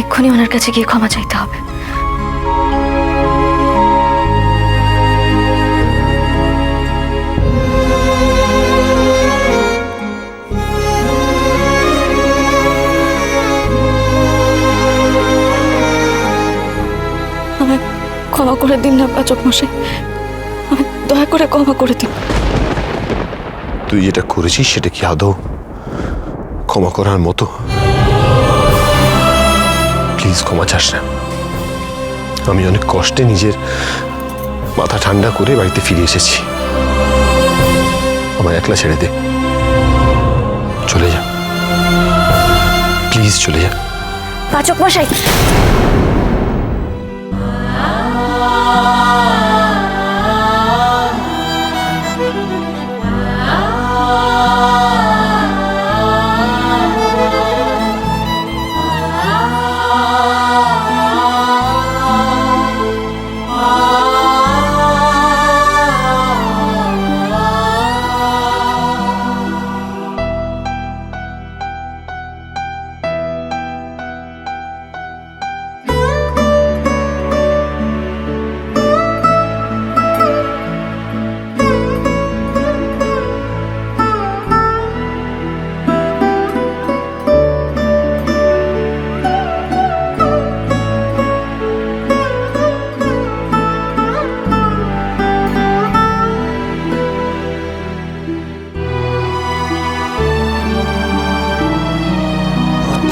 এক্ষুনি ওনার কাছে গিয়ে ক্ষমা চাইতে হবে। আমায় ক্ষমা করে দিন না পাচক মশাই, আমায় দয়া করে ক্ষমা করে দিন। তুই যেটা করেছিস সেটা কি আদৌ ক্ষমা করার মতো? প্লিজ ক্ষমা চাস না। আমি অনেক কষ্টে নিজের মাথা ঠান্ডা করে বাড়িতে ফিরে এসেছি। আমায় একলা ছেড়ে দে, চলে যা, প্লিজ চলে যা। পাচক মশাই,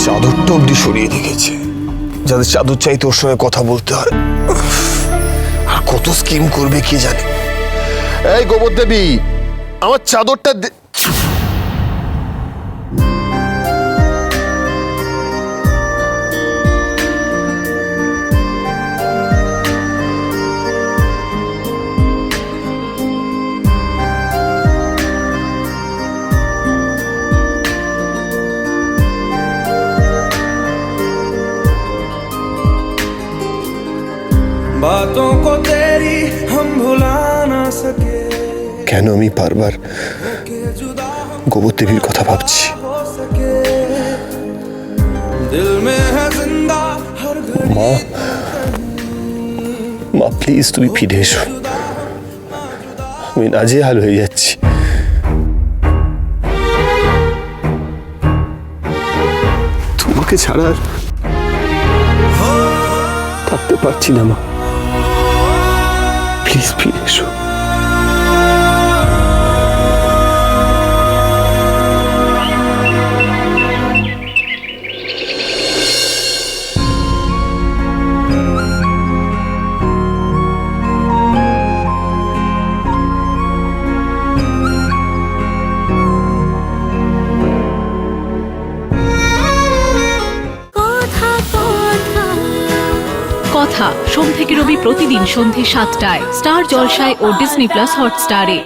চাদরটা অব্দি সরিয়ে রেখেছে, যাদের চাদর চাই তোর সঙ্গে কথা বলতে হয়। আর কত স্কিম করবে কি জানে। এই গোবর দেবী, আমার চাদরটা बातों को तेरी हम भुला ना सके। কেন আমি বারবার গোবর দেবীর কথা ভাবছি? दिल में है जिंदा हर घड़ी। মা, মা প্লিজ তুমি ফিরে এসো, আমি নাজেহাল হয়ে যাচ্ছি। তোমাকে ছাড়া আর থাকতে পারছি না মা, প্লিজ ফিরে এসো। কথা সোম থেকে রবি প্রতিদিন সন্ধে ৭টায় স্টার জলসায় ও ডিজনি প্লাস হটস্টারে।